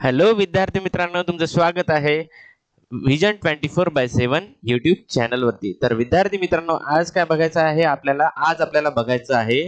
Hello विद्यार्थी मित्रांनो, तुमचं स्वागत आहे व्हिजन 24/7 YouTube चॅनलवरती. तर विद्यार्थी मित्रांनो, आज काय बघायचं आहे आपल्याला? आज आपल्याला बघायचं आहे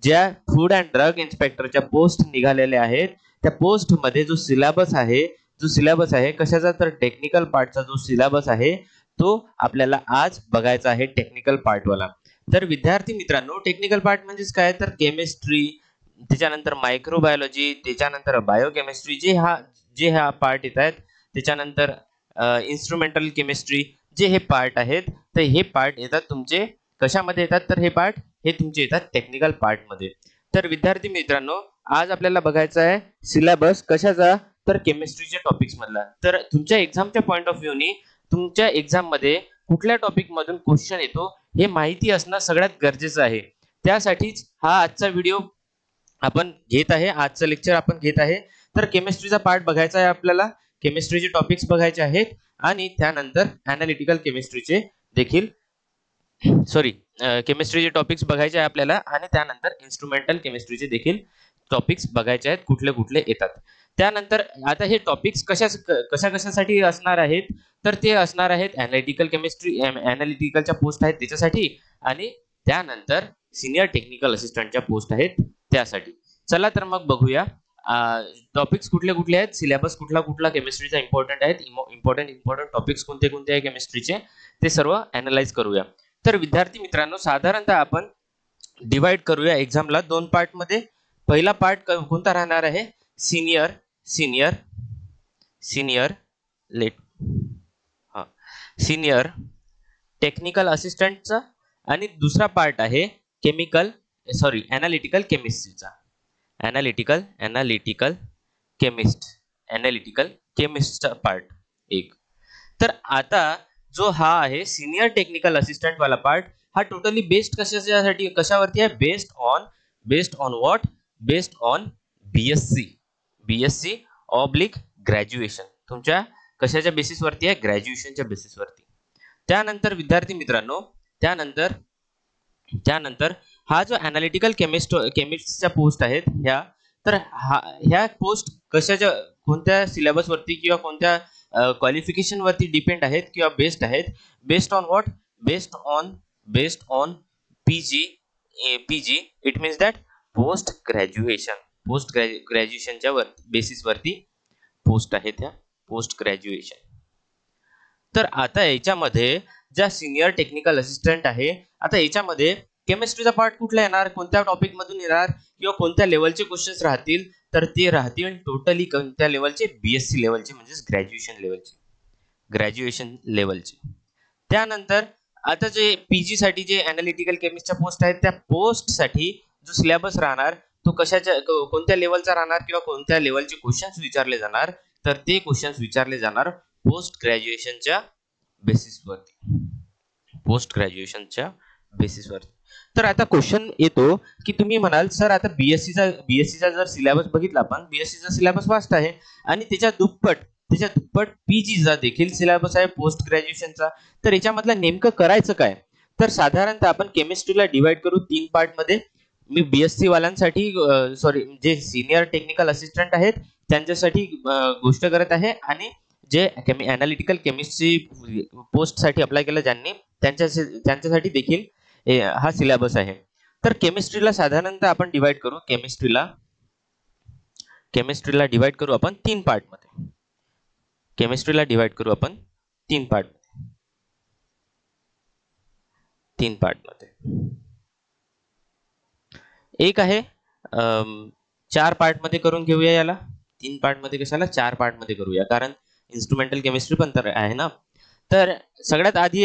ज्या फूड अँड ड्रग इन्स्पेक्टरच्या पोस्ट निघालेल्या आहेत, त्या पोस्टमध्ये जो सिलेबस आहे कशाचा, तर टेक्निकल पार्टचा जो सिलेबस आहे तो आपल्याला आज बघायचा आहे, टेक्निकल पार्टवाला. तर विद्यार्थी मित्रांनो, टेक्निकल पार्ट म्हणजेच काय, तर केमिस्ट्री, त्याच्यानंतर मायक्रोबायोलॉजी, त्याच्यानंतर बायोकेमिस्ट्री, जे हा पार्ट येत आहेत, त्याच्यानंतर इन्स्ट्रुमेंटल केमिस्ट्री, जे हे पार्ट आहेत, तर हे पार्ट येतात तुमचे कशामध्ये येतात, तर हे पार्ट हे तुमचे येतात टेक्निकल पार्टमध्ये. तर विद्यार्थी मित्रांनो, आज आपल्याला बघायचा आहे सिलेबस कशाचा, तर केमिस्ट्रीच्या टॉपिक्स मधला. तर तुमच्या एक्झामच्या पॉइंट ऑफ व्ह्यूनी तुमच्या एक्झाम मध्ये कुठल्या टॉपिक मधून क्वेश्चन येतो हे माहिती असणं सगळ्यात गरजेचं आहे. त्यासाठीच हा आजचा व्हिडिओ आपण घेत आहे, आजचं लेक्चर आपण घेत आहे. तर केमिस्ट्रीचा पार्ट बघायचा आहे आपल्याला, केमिस्ट्रीचे टॉपिक्स बघायचे आहेत आणि त्यानंतर अनालिटिकल केमिस्ट्रीचे देखील केमिस्ट्रीचे टॉपिक्स बघायचे आहे आपल्याला आणि त्यानंतर इन्स्ट्रुमेंटल केमिस्ट्रीचे देखील टॉपिक्स बघायचे आहेत, कुठले कुठले येतात. त्यानंतर आता हे टॉपिक्स कशासाठी असणार आहेत, तर ते असणार आहेत अनालिटिकल केमिस्ट्री, अनालिटिकलच्या पोस्ट आहेत त्याच्यासाठी, आणि त्यानंतर सिनियर टेक्निकल असिस्टंटच्या पोस्ट आहेत त्यासाठी. चला तर मग बघूया टॉपिक्स कुठले कुठले आहेत, सिलेबस कुठला कुठला केमिस्ट्रीचा इम्पॉर्टंट आहेत, इम्पॉर्टंट टॉपिक्स कोणते कोणते आहे केमिस्ट्रीचे, ते सर्व अनालाइज करूया. तर विद्यार्थी मित्रांनो, साधारणतः आपण डिवाइड करूया एक्झामला दोन पार्ट मध्ये. पहिला पार्ट कोणता राहणार आहे, सिनियर सिनियर सिनियर लेट हा सिनियर टेक्निकल असिस्टंटचा, आणि दुसरा पार्ट आहे अनालिटिकल केमिस्ट्रीचा. अनालिटिकल केमिस्टचा पार्ट एक. तर आता जो हा आहे सिनियर टेक्निकल असिस्टंट वाला पार्ट, हा टोटली बेस्ड कशावरती आहे, based on what, based on BSc oblique graduation. तुमच्या कशाच्या बेसिसवरती आहे, ग्रॅज्युएशनच्या बेसिसवरती. त्यानंतर विद्यार्थी मित्रांनो, त्यानंतर हा जो अनालिटिकल केमिस्टच्या पोस्ट आहेत तर ह्या पोस्ट कोणत्या सिलेबस वरती किंवा कोणत्या क्वालिफिकेशन वरती डिपेंड आहेत किंवा बेस्ड आहेत, based on what, based on PG it means that post ग्रॅज्युएशनच्या बेसिस वरती पोस्ट आहेत ह्या पोस्ट ग्रॅज्युएशन. तर आता याच्यामध्ये ज्या सिनियर टेक्निकल असिस्टंट आहे, आता याच्यामध्ये केमिस्ट्रीचा पार्ट कुठला येणार, कोणत्या टॉपिक मधून येणार किंवा कोणत्या लेवलचे क्वेश्चन्स राहतील, तर ते राहतील टोटली कोणत्या लेवलचे, बीएससी लेवलचे, म्हणजे ग्रॅज्युएशन लेवलचे. त्यानंतर आता जे पीजी साठी जे अनालिटिकल केमिस्टच्या पोस्ट आहेत, त्या पोस्ट साठी जो सिलेबस राहणार तो कोणत्या लेवलचा राहणार किंवा कोणत्या लेवलचे क्वेश्चन्स विचारले जाणार, तर ते क्वेश्चन्स विचारले जाणार पोस्ट ग्रॅज्युएशनच्या बेसिसवरती. तर आता क्वेश्चन येतो की तुम्ही म्हणाल सर, आता बीएससीचा जर सिलेबस बघितला आपण, बीएससीचा सिलेबस वास्ट आहे आणि त्याच्या दुप्पट पीजीचा देखील सिलेबस आहे पोस्ट ग्रॅज्युएशनचा. तर याच्यामधलं नेमकं करायचं काय, तर साधारणतः आपण केमिस्ट्रीला डिवाइड करू तीन पार्ट मध्ये. मी बीएससी वाल्यांसाठी जे सिनियर टेक्निकल असिस्टंट आहेत त्यांच्यासाठी गोष्ट करत आहे, आणि जे अनालिटिकल केमिस्ट्री पोस्ट साठी अप्लाय केलं ज्यांनी, त्यांच्यासाठी देखील हा सिलेबस आहे. तर केमिस्ट्रीला साधारणतः आपण डिवाइड करू, केमिस्ट्रीला डिवाइड करू आपण तीन पार्ट मध्ये. तीन पार्ट मध्ये एक आहे, चार पार्ट मध्ये करून घेऊया याला. तीन पार्ट मध्ये कशाला, चार पार्ट मध्ये करूया, कारण इन्स्ट्रुमेंटल केमिस्ट्री पण तर आहे ना. तर सगळ्यात आधी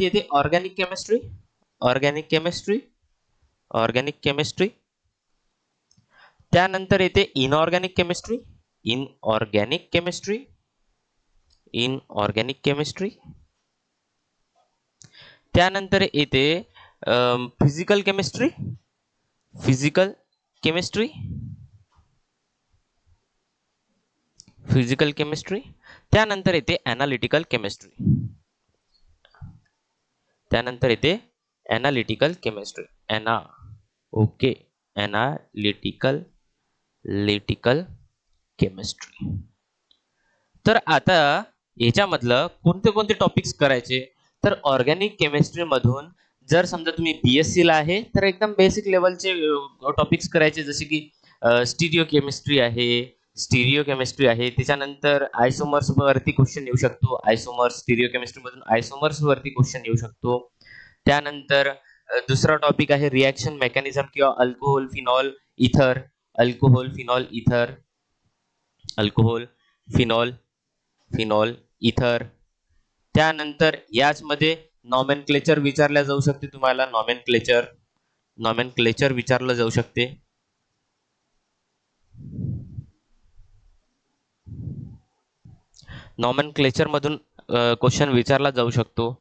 येते ऑर्गॅनिक केमिस्ट्री. त्यानंतर येते इनऑर्गॅनिक केमिस्ट्री. त्यानंतर येते फिजिकल केमिस्ट्री. त्यानंतर येते अनालिटिकल केमिस्ट्री. Analytical chemistry. तर आता याच्यामधलं कोणते कोणते टॉपिक्स करायचे, तर ऑर्गॅनिक केमिस्ट्री मधून जर समजा तुम्ही बीएससी ला आहे तर एकदम बेसिक लेवलचे टॉपिक्स करायचे, जसे की स्टिरिओ केमिस्ट्री आहे, त्याच्यानंतर आयसोमर्स वरती क्वेश्चन येऊ शकतो, आयसोमर्स स्टिरिओ केमिस्ट्री मधून आयसोमर्स वरती क्वेश्चन येऊ शकतो. त्यानंतर दुसरा टॉपिक आहे रिएक्शन मेकॅनिझम किंवा अल्कोहोल फिनॉल इथर, अल्कोहोल फिनॉल इथर, अल्कोहोल फिनॉल फिनॉल इथर. त्यानंतर याचमध्ये नॉमेनक्लेचर विचारल्या जाऊ शकते, तुम्हाला नॉमेनक्लेचर विचारलं जाऊ शकते. नॉमेनक्लेचर मधून क्वेश्चन विचारला जाऊ शकतो.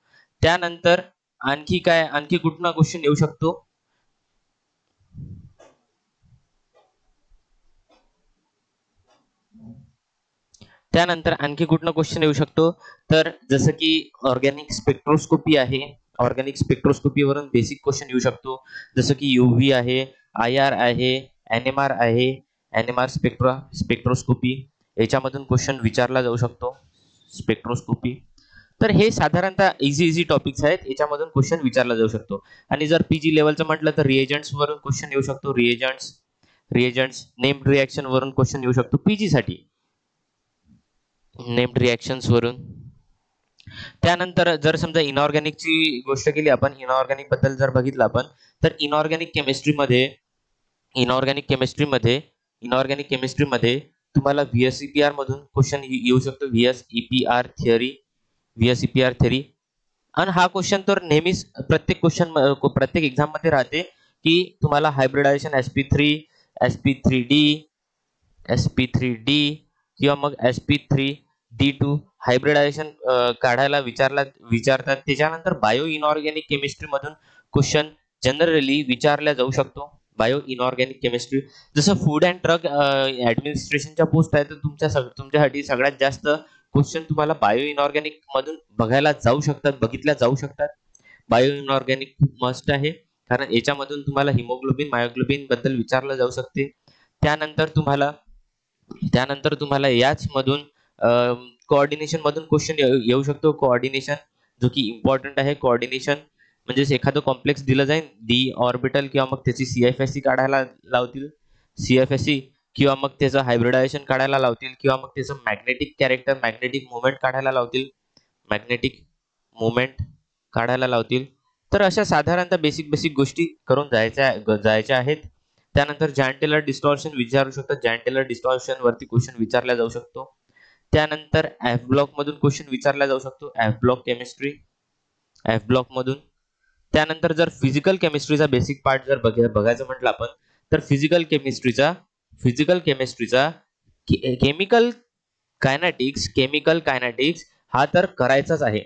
त्यानंतर आणखी काय, आणखी कुठला क्वेश्चन येऊ शकतो, त्यानंतर आणखी कुठला क्वेश्चन येऊ शकतो, तर जसं की ऑर्गॅनिक स्पेक्ट्रोस्कोपी आहे, ऑर्गॅनिक स्पेक्ट्रोस्कोपी वरून बेसिक क्वेश्चन येऊ शकतो, जसं की यूव्ही आहे, आयआर आहे, एनएमआर आहे, एनएमआर स्पेक्ट्रोस्कोपी, याच्यामधून क्वेश्चन विचारला जाऊ शकतो स्पेक्ट्रोस्कोपी. तर हे साधारणतः इझी टॉपिक्स आहेत, याच्यामधून क्वेश्चन विचारला जाऊ शकतो. आणि जर पीजी लेवलचं म्हटलं तर रिएजंट्स वरून क्वेश्चन येऊ शकतो, रिएजंट्स नेम्ड रिएक्शन वरून क्वेश्चन येऊ शकतो पीजी साठी, नेम्ड रिएक्शन्स वरून. त्यानंतर जर समजा इनऑर्गॅनिकची गोष्ट केली आपण, इनऑर्गॅनिक बद्दल जर बघितलं आपण, तर इनऑर्गॅनिक केमिस्ट्रीमध्ये तुम्हाला व्हीएसईपीआर मधून क्वेश्चन येऊ शकतो, व्हीएसईपीआर थिअरी. आणि हा क्वेश्चन तर नेहमीच प्रत्येक एक्झाम मध्ये राहते, की तुम्हाला हायब्रिडायझेशन sp3d किंवा मग sp3d2 हायब्रिडायझेशन काढायला विचारतात. त्याच्यानंतर बायो इनऑर्गॅनिक केमिस्ट्री मधून क्वेश्चन जनरली विचारला जाऊ शकतो. बायो इनऑर्गॅनिक केमिस्ट्री, जसं फूड अँड ड्रग ऍडमिनिस्ट्रेशनच्या पोस्ट आहे, तर तुमच्यासाठी सगळ्यात जास्त क्वेश्चन तुम्हाला बायो इनऑर्गॅनिक मधून बघितल्या जाऊ शकतात. बायो इनऑर्गॅनिक खूप मस्ट आहे, कारण याच्यामधून तुम्हाला हिमोग्लोबिन मायोग्लोबिन बद्दल विचारलं जाऊ शकते. त्यानंतर तुम्हाला याच मधून कोऑर्डिनेशन मधून क्वेश्चन येऊ शकतो. कोऑर्डिनेशन जो की इम्पॉर्टंट आहे. कोऑर्डिनेशन म्हणजे एखादं कॉम्प्लेक्स दिलं जाईल, डी ऑर्बिटल किंवा मग त्याची सीएफएससी काढायला लावतील, सीएफएससी किंवा मग त्याचं हायब्रिडायझेशन काढायला लावतील, किंवा मग त्याचं मॅग्नेटिक मुवमेंट काढायला लावतील. तर अशा साधारणतः बेसिक गोष्टी करून जायच्या आहेत. त्यानंतर जॉन टेलर डिस्टॉर्शन विचारू शकतात, जॉन टेलर डिस्टॉर्शन वरती क्वेश्चन विचारला जाऊ शकतो. त्यानंतर एफ ब्लॉक मधून क्वेश्चन विचारला जाऊ शकतो, एफ ब्लॉक मधून. त्यानंतर जर फिजिकल केमिस्ट्रीचा बेसिक पार्ट जर बघायचं म्हटलं आपण, तर फिजिकल केमिस्ट्रीचा केमिकल कायनेटिक्स हा तर करायचाच आहे.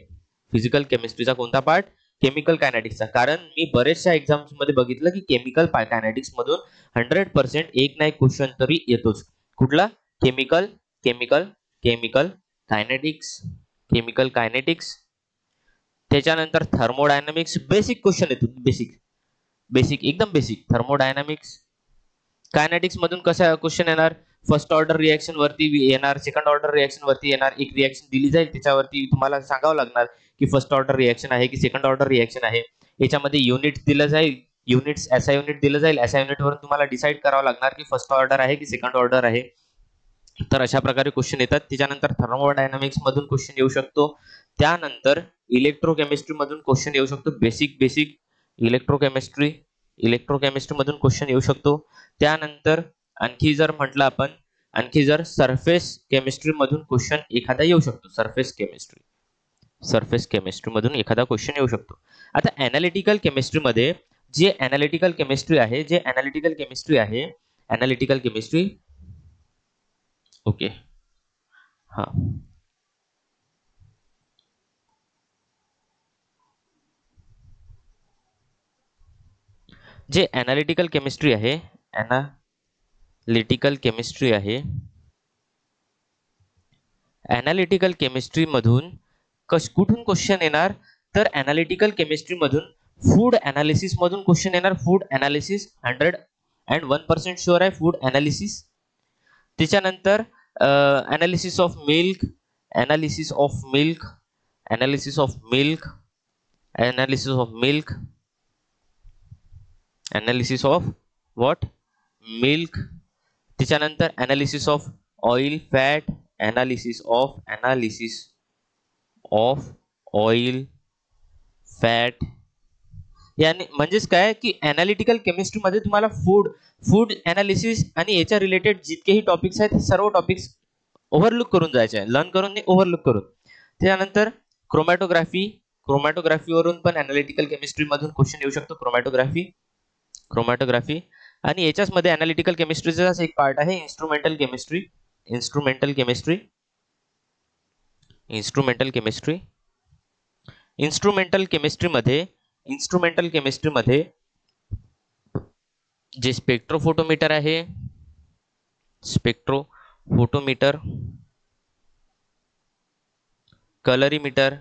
फिजिकल केमिस्ट्रीचा कोणता पार्ट? केमिकल कायनेटिक्सचा. कारण मी बरेचशा एक्झाम्स मध्ये बघितलं की केमिकल कायनेटिक्स मधून 100% एक ना एक क्वेश्चन तरी येतोच. कुठला? Chemical kinetics. त्याच्यानंतर थर्मोडायनामिक्स बेसिक क्वेश्चन येतो, एकदम बेसिक. थर्मोडायनामिक्स कायनेटिक्स मधून कसा क्वेश्चन येणार? फर्स्ट ऑर्डर रिएक्शन वरती येणार, सेकंड ऑर्डर रिएक्शन वरती येणार. एक रिएक्शन दिली जाईल, त्याच्यावरती तुम्हाला सांगावं लागणार की फर्स्ट ऑर्डर रिएक्शन आहे की सेकंड ऑर्डर रिएक्शन आहे. याच्यामध्ये युनिट दिलं जाईल, एसआय युनिट दिलं जाईल, एसआय युनिट वरून तुम्हाला डिसाईड करावं लागणार की फर्स्ट ऑर्डर आहे की सेकंड ऑर्डर आहे. तर अशा प्रकारे क्वेश्चन येतात. त्याच्यानंतर थर्मोडायनामिक्स मधून क्वेश्चन येऊ शकतो. त्यानंतर इलेक्ट्रोकेमिस्ट्री मधून क्वेश्चन येऊ शकतो, बेसिक इलेक्ट्रोकेमिस्ट्री मधून क्वेश्चन येऊ शकतो. त्यानंतर आणखी जर म्हटलं आपण, सरफेस केमिस्ट्री मधून क्वेश्चन एखादा येऊ शकतो, सरफेस केमिस्ट्री मधून एखादा क्वेश्चन येऊ शकतो. आता एनालिटिकल केमिस्ट्री मध्ये जे एनालिटिकल केमिस्ट्री ओके, हा, जे एनालिटिकल केमिस्ट्री आहे, एनालिटिकल केमिस्ट्री मधून कुठून क्वेश्चन येणार? तर एनालिटिकल केमिस्ट्री मधून फूड एनालिसिस मधून क्वेश्चन येणार. फूड एनालिसिस 101% शुअर आहे, फूड एनालिसिस. त्याच्यानंतर analysis of milk, analysis of milk, analysis of milk, analysis of milk, analysis of what? Milk. त्याच्यानंतर analysis of oil, fat, analysis of oil, fat. याने म्हणजेच काय की analytical chemistry मध्ये तुम्हाला food analysis आणि याच्या रिलेटेड जितकेही टॉपिक्स आहेत हे सर्व टॉपिक्स ओव्हरलुक करून जायचे आहे, लर्न करून नाही, ओव्हरलुक करून. त्यानंतर क्रोमॅटोग्राफी वरून पण ॲनालिटिकल केमिस्ट्री मधून क्वेश्चन येऊ शकतो. क्रोमॅटोग्राफी आणि याच्याच मध्ये ॲनालिटिकल केमिस्ट्रीचा एक पार्ट आहे इन्स्ट्रुमेंटल केमिस्ट्री. इन्स्ट्रुमेंटल केमिस्ट्रीमध्ये जे स्पेक्ट्रोफोटोमीटर आहे, स्पेक्ट्रोफोटोमीटर, कलरीमीटर,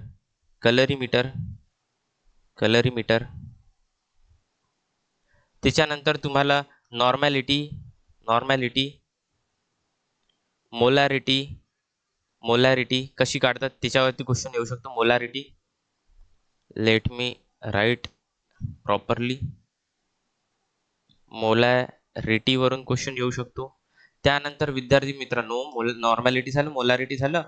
त्याच्यानंतर तुम्हाला नॉर्मॅलिटी, मोलॅरिटी कशी काढतात त्याच्यावरती क्वेश्चन येऊ शकतो. Molarity, let me write properly, molarity वरून क्वेश्चन येऊ शकतो. त्यानंतर विद्यार्थी मित्रांनो नॉर्मॅलिटी झालं, मोलॅरिटी झालं,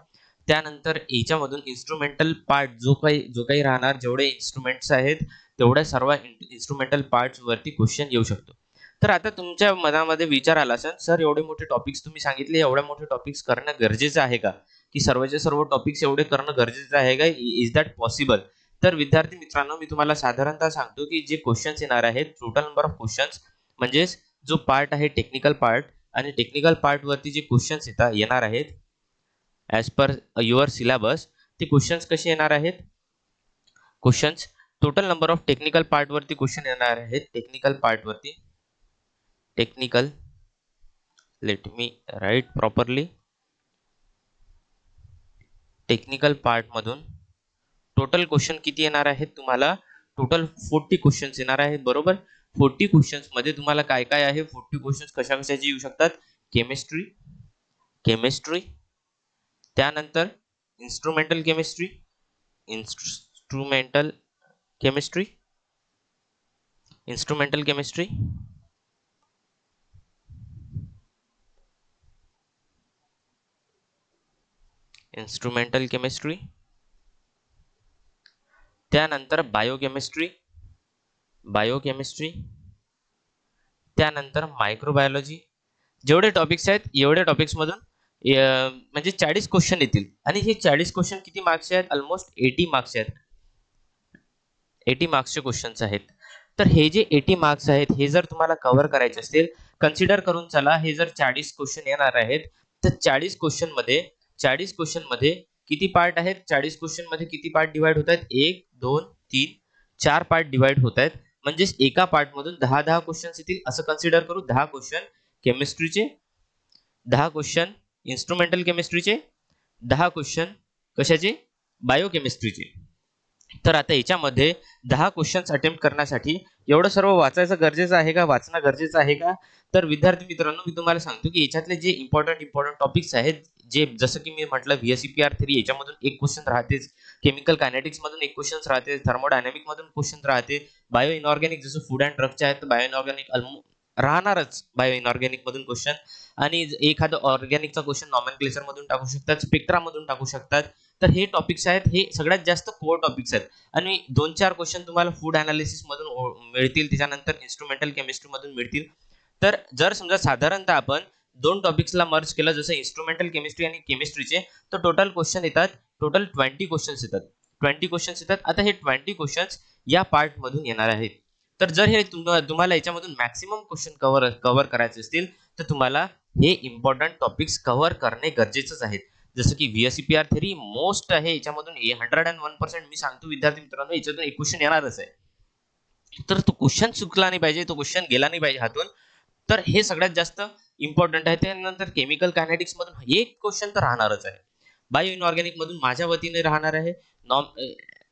त्यानंतर याच्यामधून इन्स्ट्रुमेंटल पार्ट जो काही राहणार, जेवढे इन्स्ट्रुमेंट्स आहेत तेवढ्या सर्व इन्स्ट्रुमेंटल पार्ट्स वरती क्वेश्चन येऊ शकतो. तर आता तुमच्या मनामध्ये विचार आला असेल, सर एवढे मोठे टॉपिक्स तुम्ही सांगितले, एवढ्या मोठे टॉपिक्स करणं गरजेचं आहे का, की सर्वचे सर्व टॉपिक्स एवढे करणं गरजेचं आहे का, इज दॅट पॉसिबल? तर विद्यार्थी मित्रांनो मी तुम्हाला साधारणतः सांगतो की जे क्वेश्चन्स येणार आहेत, टोटल नंबर ऑफ क्वेश्चन्स म्हणजे जो पार्ट आहे टेक्निकल पार्ट, आणि टेक्निकल पार्ट वरती जे क्वेश्चन्स येणार आहेत ॲज पर युअर सिलेबस, ते क्वेश्चन्स कसे येणार आहेत? Questions total number of technical part वरती क्वेश्चन येणार आहेत. Technical let me write properly, technical part मधून टोटल क्वेश्चन किती येणार आहेत तुम्हाला? टोटल 40 क्वेश्चन्स येणार आहेत, बरोबर. 40 क्वेश्चन्स मध्ये तुम्हाला काय काय आहे? 40 क्वेश्चन्स कशाचे येऊ शकतात? केमिस्ट्री, त्यानंतर इन्स्ट्रुमेंटल केमिस्ट्री, त्यानंतर बायोकेमिस्ट्री, त्यानंतर मायक्रोबायोलॉजी. जेवढे टॉपिक्स आहेत एवढे टॉपिक्स मधून म्हणजे 40 क्वेश्चन येतील, आणि हे 40 क्वेश्चन किती मार्क्सचे आहेत? ऑलमोस्ट 80 मार्क्स आहेत. 80 मार्क्सचे क्वेश्चन्स आहेत. तर हे जे 80 मार्क्स आहेत हे जर तुम्हाला कव्हर करायचे असतील, कन्सिडर करून चला, हे जर 40 क्वेश्चन येणार आहेत तर 40 क्वेश्चन मध्ये किती पार्ट आहेत? 40 क्वेश्चन मध्ये किती पार्ट डिवाइड होत आहेत? 1 2 3 4 पार्ट डिवाइड होत आहेत. म्हणजे एका पार्ट मधून 10 क्वेश्चन्स येतील असं कन्सिडर करू. 10 क्वेश्चन केमिस्ट्रीचे, 10 क्वेश्चन इन्स्ट्रुमेंटल केमिस्ट्रीचे, 10 क्वेश्चन कशाचे? बायोकेमिस्ट्रीचे. तर आता याच्यामध्ये 10 क्वेश्चन्स अटेम्प्ट करण्यासाठी एवढं सर्व वाचायचं गरजेचं आहे का? वाचणं गरजेचं आहे का? तर विद्यार्थी मित्रांनो मी तुम्हाला सांगतो की याच्यातले जे इम्पॉर्टंट टॉपिक्स आहेत, जे जसं की मी म्हटलं VSEPR 3 याच्यामधून एक क्वेश्चन राहतेच, केमिकल कायनेटिक्स मधून एक क्वेश्चन राहते, थर्मोडायनामिक मधून क्वेश्चन राहते, बायो इनऑर्गॅनिक जसं फूड अँड ड्रगचे आहेत बायो इनऑर्गॅनिक राहणारच, बायो इनऑर्गॅनिक मधून क्वेश्चन, आणि एखादं ऑर्गॅनिकचा क्वेश्चन नॉमेनक्लेचर मधून टाकू शकतात, स्पेक्ट्रा मधून टाकू शकतात. तर हे टॉपिक्स आहेत, हे सगळ्यात जास्त कोर टॉपिक्स आहेत, आणि 2-4 क्वेश्चन तुम्हाला फूड अनालिसिस मधून मिळतील, त्याच्यानंतर इन्स्ट्रुमेंटल केमिस्ट्री मधून मिळतील. तर जर समजा साधारणतः आपण 2 टॉपिक्सला मर्ज केलं, जसं इन्स्ट्रुमेंटल केमिस्ट्री आणि केमिस्ट्रीचे, तर टोटल क्वेश्चन येतात, टोटल 20 क्वेश्चन्स येतात. आता हे 20 क्वेश्चन्स या पार्ट मधून येणार आहेत. तर जर हे तुम्हाला याच्यामधून मॅक्सिमम क्वेश्चन कव्हर करायचे असतील तर तुम्हाला हे इम्पॉर्टंट टॉपिक्स कव्हर करणे गरजेचंच आहे. जसं की VSEPR 3 मोस्ट आहे, याच्यामधून 101% मी सांगतो विद्यार्थी मित्रांनो, याच्यातून एक क्वेश्चन येणारच आहे. तर तो क्वेश्चन चुकला नाही पाहिजे, तो क्वेश्चन गेला नाही पाहिजे हातून. तर हे सगळ्यात जास्त इम्पॉर्टंट आहे. त्यानंतर केमिकल कायनेटिक्स मधून एक क्वेश्चन तर राहणारच आहे, बायो इनऑर्गॅनिक मधून माझ्या वतीने राहणार आहे,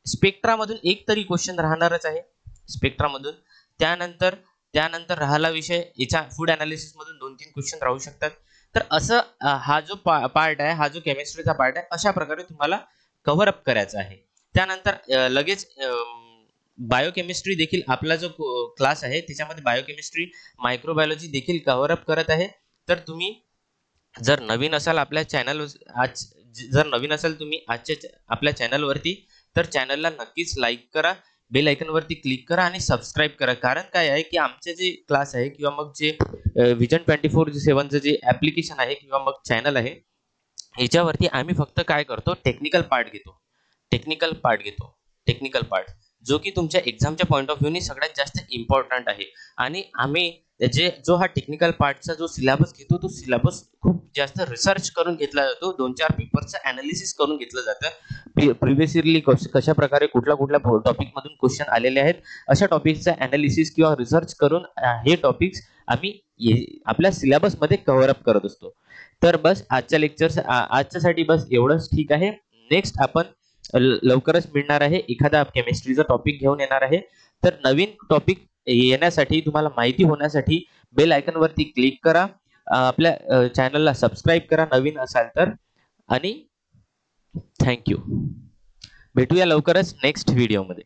स्पेक्ट्रा मधून एक तरी क्वेश्चन राहणारच आहे, स्पेक्ट्रा मधून. त्यानंतर राहिला विषय याच्या फूड अनालिसिस मधून 2-3 क्वेश्चन राहू शकतात. तर असं हा जो पार्ट आहे, हा जो केमिस्ट्रीचा पार्ट आहे, अशा प्रकारे तुम्हाला कव्हर अप करायचा आहे. त्यानंतर लगेच बायोकेमिस्ट्री देखील आपला जो क्लास आहे त्याच्यामध्ये बायोकेमिस्ट्री, मायक्रोबायोलॉजी देखील कव्हर अप करत आहे. तर तुम्ही जर नवीन असाल आपल्या चॅनल आज जर नवीन असाल तुम्ही आजच्या आपल्या चॅनलवरती, तर चॅनलला नक्कीच लाईक करा, बेल आयकॉनवरती क्लिक करा आणि सबस्क्राईब करा. कारण काय आहे की आमचे जे क्लास आहे किंवा मग जे व्हिजन 24/7चं जे ॲप्लिकेशन आहे किंवा मग चॅनल आहे, ह्याच्यावरती आम्ही फक्त काय करतो, टेक्निकल पार्ट घेतो. टेक्निकल पार्ट जो की तुमच्या एक्झामच्या पॉईंट ऑफ व्ह्यूनी सगळ्यात जास्त इम्पॉर्टंट आहे. आणि आम्ही जो हा टेक्निकल पार्टचा जो सिलेबस घेतो, तो सिलेबस खूप जास्त रिसर्च करून घेतला जातो. 2-4 पेपरचं ॲनालिसिस करून घेतलं जातं. प्रिव्हियसली कशा प्रकारे कुठल्या टॉपिकमधून क्वेश्चन आलेले आहेत, अशा टॉपिकचा ॲनालिसिस किंवा रिसर्च करून हे टॉपिक्स आम्ही आपल्या सिलेबसमध्ये कव्हर अप करत असतो. तर बस आजच्यासाठी बस एवढंच ठीक आहे. नेक्स्ट आपण लवकरच मिळणार आहे, एखादा केमिस्ट्रीचा टॉपिक घेऊन येणार आहे. तर नवीन टॉपिक येण्यासाठी, तुम्हाला माहिती होण्यासाठी बेल आयकॉनवरती क्लिक करा, आपल्या चॅनलला सबस्क्राईब करा नवीन असाल तर. आणि थँक्यू. भेटूया लवकरच नेक्स्ट व्हिडिओमध्ये.